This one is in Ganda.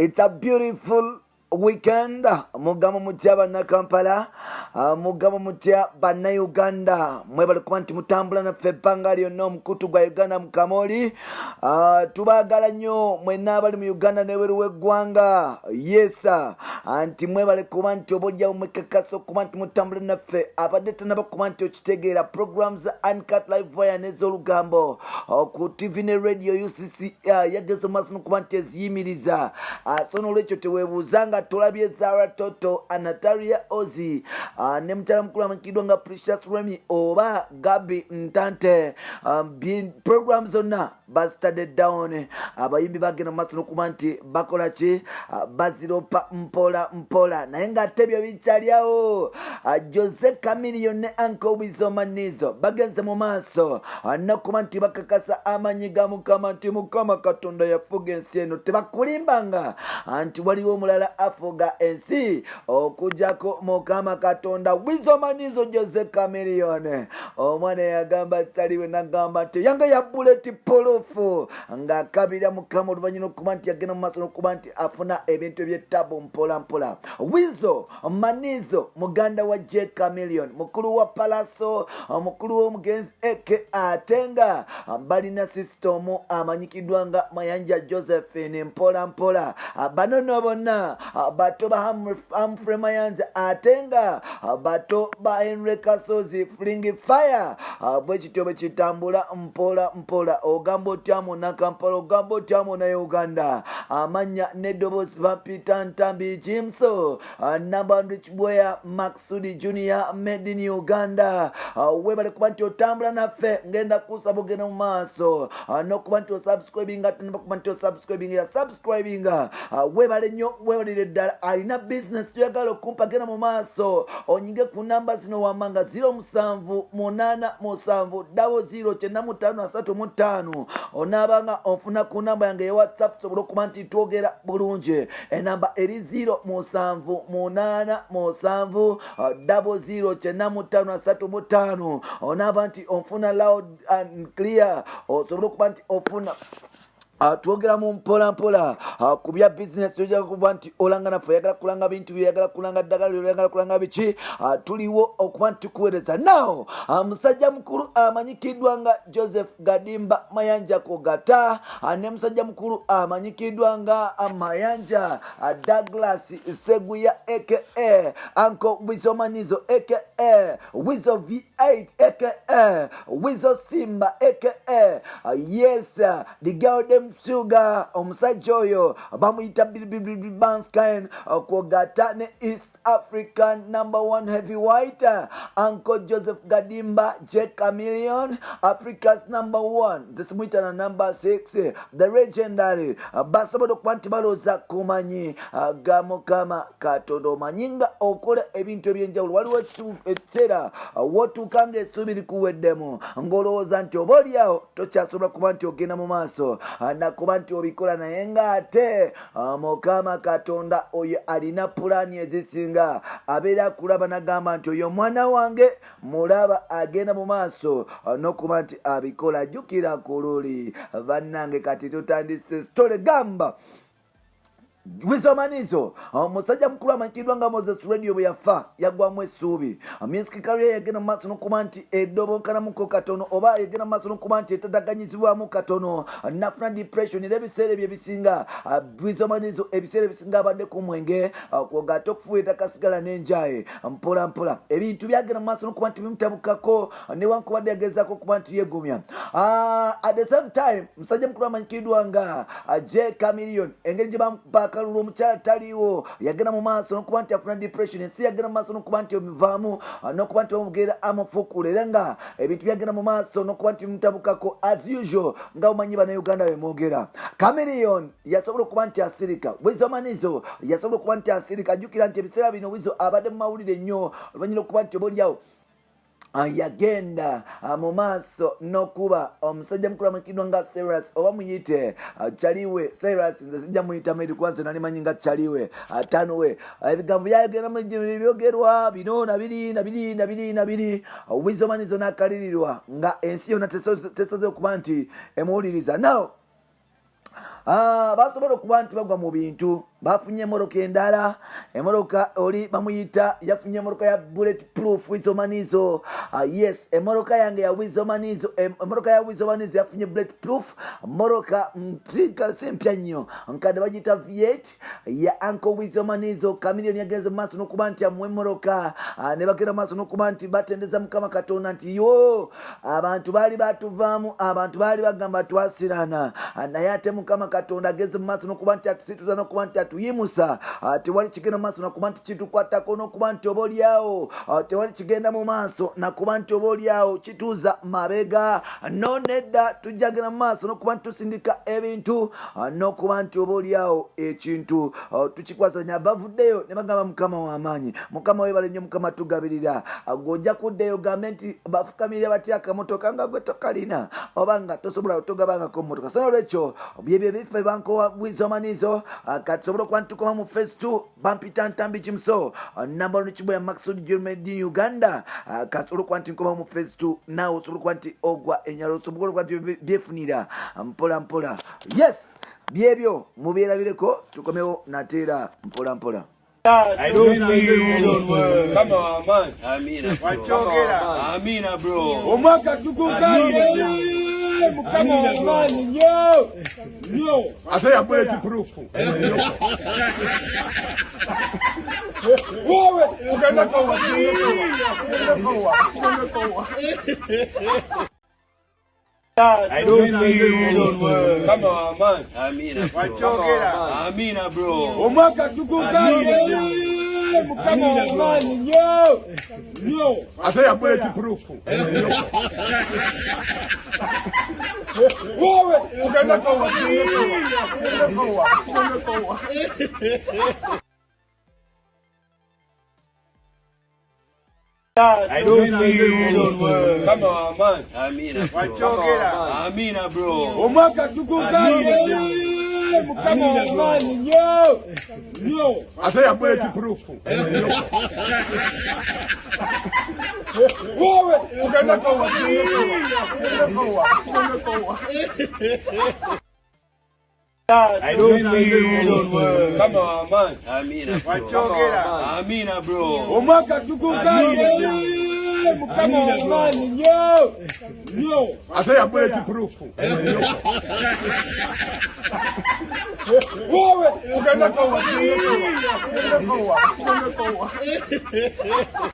It's a beautiful weekend. Mugama mutya bana Kampala, mugama mutya bana Uganda. Mwebale kumanti mutambula na fepanga lyonna omukutu gwa Uganda Mukamooli. Tubagala nnyo mwenna abali mu Uganda n'ebweru w'eggwanga. Yes, anti mwebale kumanti obojja mwekakaso kumanti mutambula naffe abadde tanaba kumanti okitegeera programs uncut live wire n'ez'olugambo ku TV ne radio UCC yageze maaso kumanti eziyimiriza. So n'olwekyo teweebuuzanga tulabye Zara Toto, Anatalia Ozi, ne mukyala mukulu amanyikiddwa nga Precious Remy oba Gabi Ntante. Programs zonna bazitadde down. Abayimbi bagenda mu maaso n'okuba nti bakola ki, baziropa mpola mpola naye ng'ate ebyo bikyalyawo. Jose Chameleone ne Uncle Weasel Manizo bagenze mu maaso n'okuba nti bakakasa amanyi ga Mukama nti Mukama Katonda yafuga ensi eno. Tebakulimbanga nti waliwo omulala afuga ensi okujjako Mukama Katonda. Weasel Manizo Jose Chameleone omwana yagamba taliwe nagamba nti yange ya bullet polofu ng'akabira Mukama oluvannyuma okuba nti yagenda mu maaso n'okuba nti afuna ebintu eby'ettabu mpola mpola. Weasel Manizo muganda wa Chameleone, mukulu wa Palaso, mukulu w'omugenzi eke atenga balina system amanyikiddwa nga Mayanja Josephine mpola mpola. Bano bonna bato ba Humphrey Mayanja atenga bato ba Henry Kasozi Fling Fire. Bwe kityo bwe kitambula mpola mpola. Ogamba otyamu na Kampala, ogamba otyamu na Uganda. Amanya n'eddoboozi ba Peter Ntambi Jimso, Nabandrich Bweya Maxudi Junior made in Uganda. Webale kuba nti otambula naffe ngenda kusaba ogenda mu maaso n'okuba nti osubscribing ate n'okuba nti osubscribing ya subscribing. Webale nnyo wewalire ddala. Alina business tuyagala okumpa genda mu maaso onyige ku namba zino wamanga 0787009535 onaabanga onfuna ku namba yange ya WhatsApp sobola okuba nti twogera bulungi. Enamba eri 0787009535 onaaba nti onfuna loud and clear osobola okuba nti onfuna twogera mu mpola mpola ku bya business ojja kuba nti olanga naffe oyagala kulanga bintu byagala kulanga ddagala oyagala kulanga biki tuliwo okuba nti tukuweereza. Now musajja mukulu amanyikiddwa nga Joseph Gadimba Mayanja Kogata ne musajja mukulu amanyikiddwa nga Mayanja Douglas Seguya aka Uncle Weasel Manizo aka Weasel V8 aka Weasel Simba aka yes the girl them Sugar omusajja oyo bamuyita Banskan Kogata ne East African #1 heavyweight Uncle Joseph Gadimba Chameleone Africa's #1 zesimuyita na #6 the legendary basobola okuba nti balooza kumanyi ga Mukama Katonda omanyinga okola ebintu ebyenjawulo. Waliwo ekiseera wotuukanga essuubi likuweddemu ng'olowooza nti oba oliawo tokyasobola kuba nti ogenda mu maaso nakuba nti obikola naye ng'ate Mukama Katonda oyo alina pulaani ezisinga abeera kulaba nagamba nti oyo mwana wange mulaba agenda mu maaso n'okuba nti abikola. Jjukira ku luli bannange kati tutandise story gamba Weasel Manizo omusajja mukulu amanyikiddwa nga Moses Radio bwe yafa yagwamu essuubi. Music career yagenda mu maaso n'okuba nti eddobokanamuko katono oba yagenda mu maaso n'okuba nti etadaganyizibwamu katono nafuna depression era ebiseera ebyo ebisinga Weasel Manizo ebiseera ebisinga abadde ku mwenge kwogate okufuuyita kasigala n'enjaye mpola mpola. Ebintu byagenda mu maaso n'okuba nti bimutabukako newankubadde yagezaako okuba nti yegumya. At the same time musajja mukulu amanyikiddwa nga Chameleone engeri gye kalulu omukyala taliwo yagenda mu maaso n'okuba nti afuna depression. Ensi yagenda mu maaso n'okuba nti omuvaamu n'okuba nti bamugerera amufukula era nga ebintu byagenda mu maaso n'okuba nti bimutabukako as usual nga omanyi bana Uganda bemwogera. Chameleone yasobola okuba nti asirika. Weasel Manizo yasobola okuba nti asirika. Ajjukira nti ebiseera bino Weasel abadde mu mawulire nnyo oluvannyuma okuba nti obaoliawo yagenda mu maaso n'okuba omusajja mukulu amanyikiddwa nga Cyrus oba muyite Chaliwe Cyrus. Nze sijja muyita Medi kwanze nali manyi nga Chaliwe atanuwe. Ebigambo byayogera mu byogerwa bino nabiri Weasel Manizo n'akalirirwa nga ensi yonna tesoze okuba nti emuwuliriza. Now basobola okuba nti bagwa mu bintu bafunye emmotoka endala emmotoka oli bamuyita yafunye emmotoka ya bulletproof Weasel Manizo. Yes, emmotoka yange ya Weasel Manizo emmotoka ya Weasel Manizo yafunye bulletproof emmotoka mpika simpya nnyo nkadde bagiyita V8 ya Uncle Weasel Manizo. Chameleone yagenze mu maaso n'okuba nti amuwa emmotoka ne bagenda mu maaso n'okuba nti batendeza Mukama Katonda nti yo abantu baali batuvaamu abantu baali bagamba twasirana naye ate Mukama Katonda agenze mu maaso n'okuba nti atusituza n'okuba nti atuyimusa tewali kigenda mu maaso n'okuba nti kitukwatako n'okuba nti oboolyawo tewali kigenda mu maaso n'okuba nti oboolyawo kituuza mabega no nedda tujja genda mu maaso n'okuba nti tusindika ebintu n'okuba nti oboolyawo ekintu tukikwasanya bavuddeyo ne bagamba Mukama w'amaanyi Mukama webale nnyo Mukama tugabirira gojja kuddeyo gambe nti bafukamirira batya akamotoka nga gwe tokalina oba nga tosobola togabangako mmotoka so nolwekyo byebyo bife banko Weasel Manizo katusobola okuba ntukoma mu phase 2 bampita Ntambi Kimso nambalo nikiboya Maxud Jurmedi Uganda katusobola okuba nti nkoma mu phase 2 nawe osobola okuba nti ogwa enyalo osobola okuba nti byefunira mpola mpola. Yes, byebyo mubeerabireko tukomewo nateera mpola mpola. I don't feel come on, man. Amina. Amina, bro. Omaka tukukande. Come on, man. Yo. I say I'm bulletproof. Whoa. Uganda go. I don't feel come on, man. Amina. Amina, bro. Omaka tukukande. Come on, man. Yo. I say I'm bulletproof. Whoa. Uganda go. I don't feel come on, man. Amina. Amina, bro. Omaka tukukande. Come on, man. Yo. I say I'm bulletproof. Whoa. Uganda go. I don't feel come on, man. Amina. Amina, bro. Omaka tukukande. Come on, man. Yo. I say I'm bulletproof. Whoa. Uganda go.